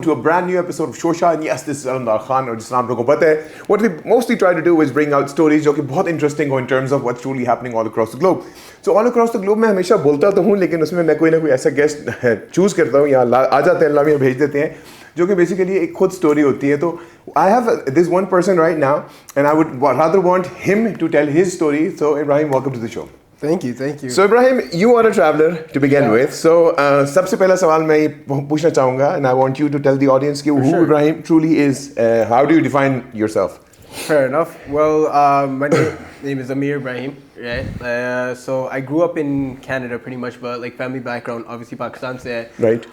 to a brand new episode of Shosha, and yes, this is Alamdar Khan, or just naam loko pata hai. What we mostly try to do is bring out stories जो कि बहुत interesting हो in terms of what's truly happening all across the globe. So all across the globe मैं हमेशा बोलता तो हूँ, लेकिन उसमें मैं कोई ना कोई ऐसा guest choose करता हूँ या आ जाते हैं, लामिया भेज देते हैं जो कि basically एक खुद story होती है. तो I have this one person right now, and I would rather want him to tell his story. So Ibrahim, welcome to the show. Thank you. So Ibrahim, you are a traveler to begin with. So सबसे पहला सवाल मैं पूछना चाहूँगा, and I want you to tell the audience who Ibrahim truly is. How do you define yourself? Fair enough. Well, my name is Ameer Ebrahim, right? So I grew up in Canada pretty much, but like family background, obviously Pakistan se hai. Right.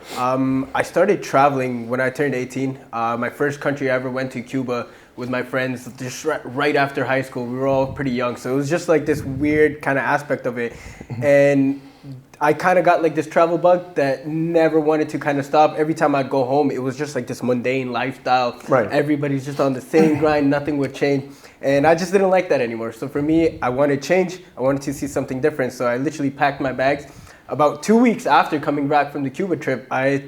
I started traveling when I turned 18. My first country I ever went to, Cuba, with my friends just right after high school. We were all pretty young, so it was just like this weird kind of aspect of it. And I kind of got like this travel bug that never wanted to kind of stop. Every time I'd go home, it was just like this mundane lifestyle. Right. Everybody's just on the same grind, nothing would change. And I just didn't like that anymore. So for me, I wanted change. I wanted to see something different. So I literally packed my bags. About 2 weeks after coming back from the Cuba trip, I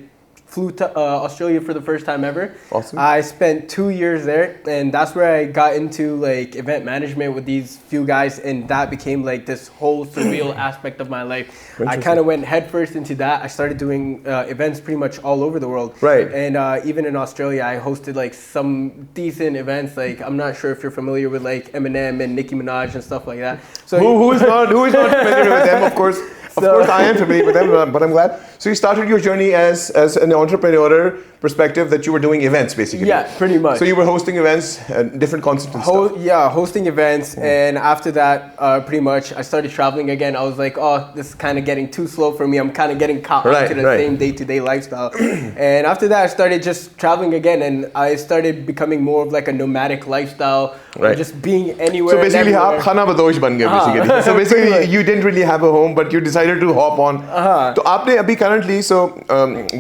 flew to Australia for the first time ever. Awesome. I spent 2 years there, and that's where I got into like event management with these few guys, and that became like this whole surreal aspect of my life. I kind of went headfirst into that. I started doing events pretty much all over the world. Right. And even in Australia, I hosted like some decent events. Like I'm not sure if you're familiar with like Eminem and Nicki Minaj and stuff like that. So who is not familiar with them? Of course. Of course, I am familiar with them, but I'm glad. So you started your journey as an entrepreneur perspective that you were doing events, basically. Yeah, pretty much. So you were hosting events at different concerts and stuff. Yeah, hosting events, and after that, pretty much, I started traveling again. I was like, oh, this is kind of getting too slow for me. I'm kind of getting caught up to the same day-to-day lifestyle. And after that, I started just traveling again, and I started becoming more of like a nomadic lifestyle, just being anywhere. So basically, आप खाना बदोश बन गए basically. So basically, you didn't really have a home, but you decided to hop on. तो आपने अभी currently, so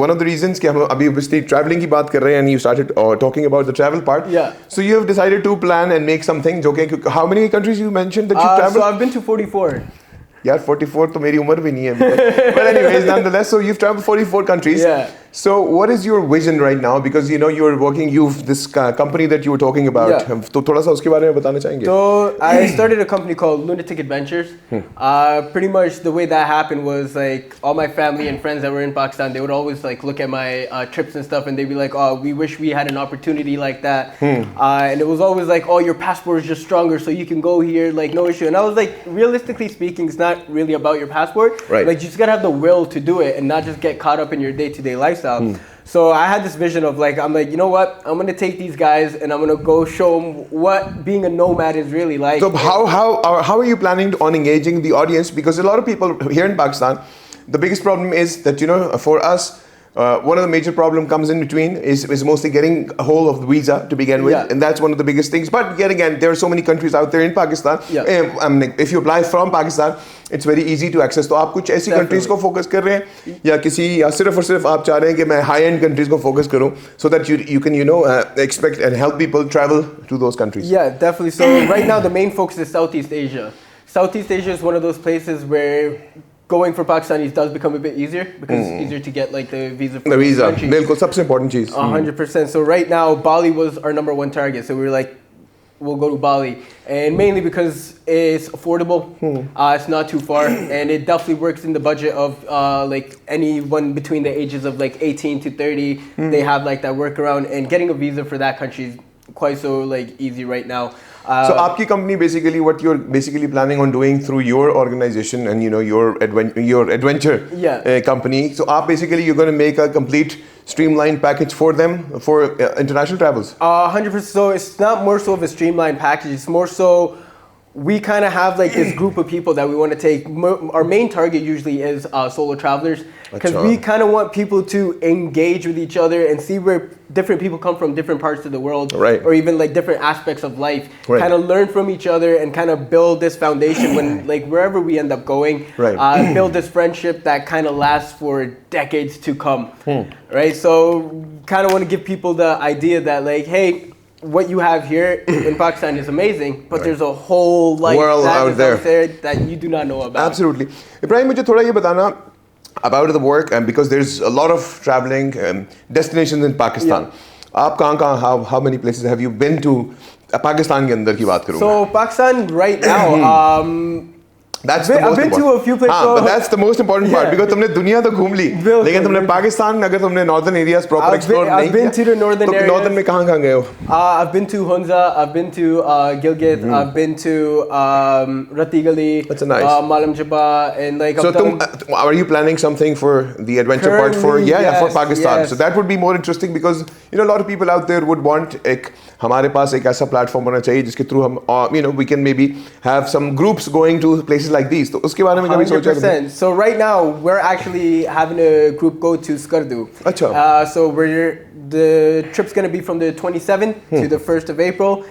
one of the reasons कि हम अभी obviously traveling की बात कर रहे हैं, and you started talking about the travel part. Yeah. So you have decided to plan and make something. जो कि how many countries you mentioned that you traveled? So I've been to 44. यार 44 तो मेरी उम्र भी नहीं है. But anyways, nonetheless, so you've traveled 44 countries. Yeah. So what is your vision right now? Because you know you're working, you've this company that you were talking about. Yeah. तो थोड़ा सा उसके बारे में बताना चाहेंगे? So I started a company called Lunatic Adventures. Pretty much the way that happened was like all my family and friends that were in Pakistan, they would always like look at my trips and stuff, and they'd be like, "Oh, we wish we had an opportunity like that." And it was always like, "Oh, your passport is just stronger, so you can go here, like no issue." And I was like, realistically speaking, it's not really about your passport. Right. Like you just gotta have the will to do it and not just get caught up in your day-to-day lifestyle. So I had this vision of like, I'm like, you know what? I'm gonna take these guys and I'm gonna go show them what being a nomad is really like. So how are you planning on engaging the audience? Because a lot of people here in Pakistan, the biggest problem is that, you know, for us, one of the major problem comes in between is mostly getting a hold of the visa to begin with, and that's one of the biggest things. But yet again, there are so many countries out there in Pakistan. I mean, if you apply from Pakistan, it's very easy to access. तो आप कुछ ऐसी countries को focus कर रहे हैं या सिर्फ और सिर्फ आप चाह रहे हैं कि मैं high end countries को focus करूं, so that you can expect and help people travel to those countries? Yeah, definitely. So right now the main focus is Southeast Asia. Southeast Asia is one of those places where going for Pakistanis does become a bit easier because it's easier to get like the visa for the visa. countries. बिल्कुल सबसे important चीज. 100%. So right now Bali was our number one target. So we were like, we'll go to Bali, and mainly because it's affordable. It's not too far, and it definitely works in the budget of like anyone between the ages of like 18 to 30. They have like that workaround, and getting a visa for that country is quite so like easy right now. So आपकी company basically what you're basically planning on doing through your organization and you know your adventure company. So आप basically you're going to make a complete streamlined package for them for international travels. 100%. So it's not more so of a streamlined package. It's more so we kind of have like this group of people that we want to take. Our main target usually is solo travelers, because we kind of want people to engage with each other and see where different people come from different parts of the world, or even like different aspects of life. Kind of learn from each other and kind of build this foundation when like wherever we end up going, build this friendship that kind of lasts for decades to come. Right? So kind of want to give people the idea that like, hey, what you have here in Pakistan is amazing, but there's a whole life world out there that you do not know about. Absolutely. Ibrahim, मुझे थोड़ा ये बताना about the work, and because there's a lot of traveling destinations in Pakistan. आप कहाँ how many places have you been to? Pakistan के अंदर की बात करूँगा. So Pakistan right now. I've been to a few places. But that's the most important part because तुमने दुनिया तो घूम ली, लेकिन तुमने पाकिस्तान अगर तुमने northern areas proper explore नहीं किया. I've been to the northern areas. Northern में कहाँ गए हो? I've been to Hunza, I've been to Gilgit, I've been to Ratigali, that's nice. Malam Jaba, and like. So are you planning something for the adventure part for for Pakistan? Yes. So that would be more interesting because a lot of people out there would want हमारे पास एक ऐसा platform होना चाहिए जिसके through हम we can maybe have some groups going to places like these. तो उसके बारे में कभी सोचा? 100%. So right now we're actually having a group go to Skardu. अच्छा. So the trip's going to be from the 27th to the 1st of April.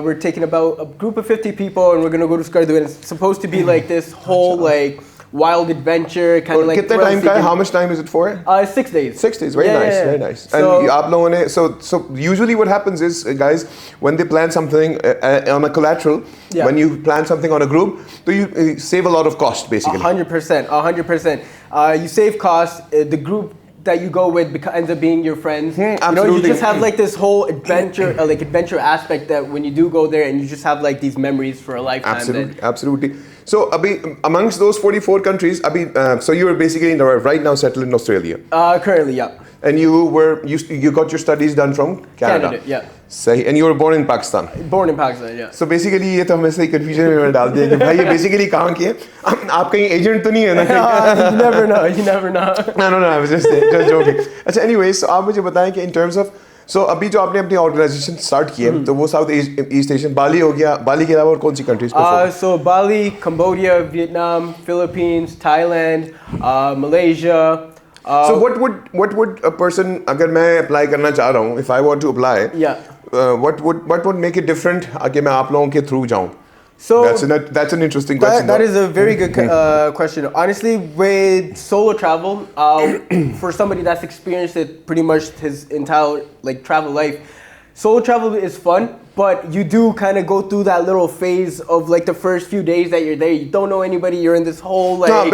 We're taking about a group of 50 people and we're going to go to Skardu, and it's supposed to be like this whole like wild adventure kind of like. कितने time का है? How much time is it for? 6 days. 6 days. Very nice. Very nice. And आप लोगों ने so usually what happens is guys when they plan something on a collateral, when you plan something on a group, so you save a lot of cost basically. 100%. 100%. You save cost. The group that you go with ends up being your friends. Absolutely. You just have like this whole adventure, like adventure aspect that when you do go there, and you just have like these memories for a lifetime. Absolutely, absolutely. So, Abhi, amongst those 44 countries, Abhi, so you are basically right now settled in Australia. Currently, yeah. And you got your studies done from Canada. Yeah. Sahi. And you were born in Pakistan. Born in Pakistan, yeah. So basically ये तो हमें सही confusion में डाल दिया कि भाई ये basically कहाँ की है? आप कहीं agent तो नहीं है ना? You never know. You never know. No. I was just joking. अच्छा, anyways, so आप मुझे बताएं कि in terms of so अभी जो आपने अपनी organization start की है, तो वो South East Asian, Bali हो गया, Bali के अलावा और कौन सी countries? So Bali, Cambodia, Vietnam, Philippines, Thailand, Malaysia. So what would a person, अगर मैं apply करना चाह रहा हूँ, if I want to apply, what would make it different कि मैं आप लोगों के through जाऊँ? So that's an interesting question. That is a very good question. Honestly, with solo travel, for somebody that's experienced it pretty much his entire like travel life, solo travel is fun, but you do kind of go through that little phase of like the first few days that you're there. You don't know anybody. You're in this whole like unknown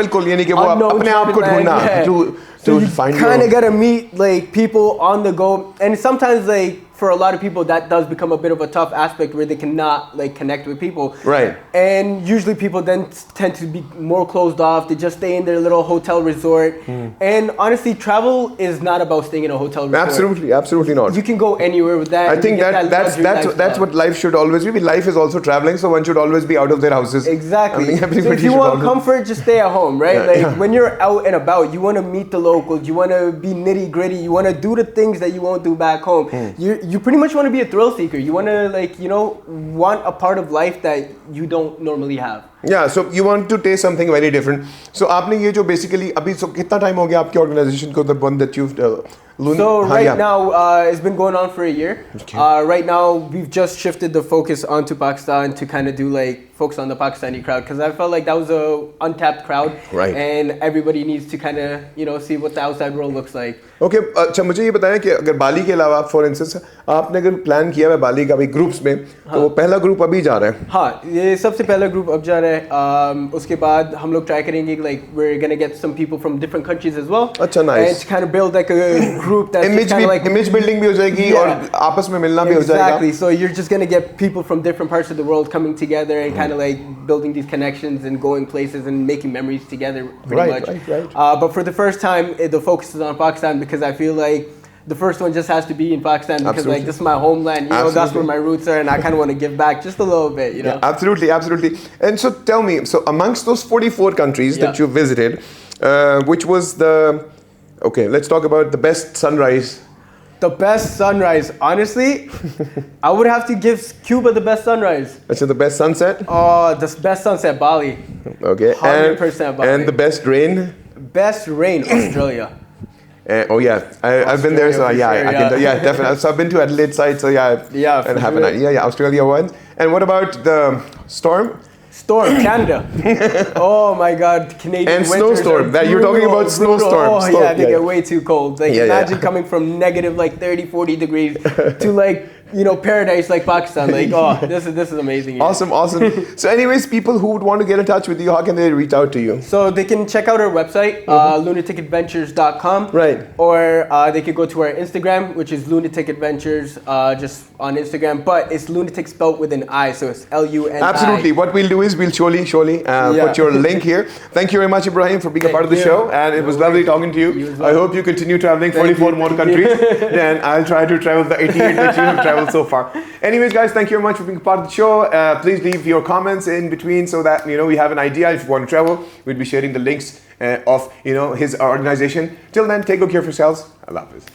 so you kind of gotta meet like people on the go, and sometimes like for a lot of people that does become a bit of a tough aspect where they cannot like connect with people. Right. And usually people then tend to be more closed off. They just stay in their little hotel resort. And honestly, travel is not about staying in a hotel resort. Absolutely not. You can go anywhere with that. I think that's what life should always be. Life is also traveling, so one should always be out of their houses. Exactly. So if you want comfort, just stay at home, right? When you're out and about, you want to meet the locals. You want to be nitty gritty. You want to do the things that you won't do back home. You pretty much want to be a thrill seeker. You want to want a part of life that you don't normally have. Yeah, so you want to taste something very different. So आपने ये जो basically अभी so कितना time हो गया आपकी organization को, the one that you've So right now it's been going on for a year. Right now we've just shifted the focus onto Pakistan to kind of do like focus on the Pakistani crowd, because I felt like that was a untapped crowd, right? And everybody needs to kind of see what the outside world looks like. Okay, अच्छा मुझे ये बताएं कि अगर बाली के अलावा for instance आपने अगर प्लान किया है बाली का भी ग्रुप्स में, तो वो पहला ग्रुप अभी जा रहा है? हाँ, ये सबसे पहला ग्रुप अब जा रहा है. उसके बाद हम लोग ट्राई करेंगे like we're gonna get some people from different countries as well. अच्छा, nice. And to kind of build like a group that's image building भी हो जाएगी और आपस में मिलना भी हो जाएगा. Exactly. So you're just gonna get people from different parts of the world coming together and kind of like building these connections and going places and making memories together pretty much. Right. But for the first time, the focus is on Pakistan, because I feel like the first one just has to be in Pakistan, because like this is my homeland, that's where my roots are, and I kind of want to give back just a little bit, Yeah, absolutely. And so tell me, so amongst those 44 countries that you visited, which was let's talk about the best sunrise. The best sunrise, honestly, I would have to give Cuba the best sunrise. So the best sunset? The best sunset, Bali. Okay. 100% Bali. And the best rain? Best rain, Australia. I've been there, so I can, definitely. So I've been to Adelaide side, so Australia once. And what about the storm? Canada. Oh my God, Canadian and snowstorm. That you're talking about snowstorm. Oh yeah, they get way too cold. Like imagine coming from negative like 30, 40 degrees to like paradise like Pakistan. Like, oh, this is amazing. Yeah. Awesome. So anyways, people who would want to get in touch with you, how can they reach out to you? So they can check out our website, lunaticadventures.com. Right. Or they could go to our Instagram, which is Lunatic Adventures, just on Instagram. But it's lunatic spelt with an I, so it's Luni. Absolutely. What we'll do is we'll surely put your link here. Thank you very much, Ibrahim, for being a part of the show. And it was lovely talking to you. Well. I hope you continue traveling 44 more countries. Then I'll try to travel the 88 that you have traveled so far. Anyways, guys, thank you very much for being a part of the show. Please leave your comments in between so that we have an idea. If you want to travel, we'll be sharing the links of his organization. Till then, take good care of yourselves. Allah Hafiz.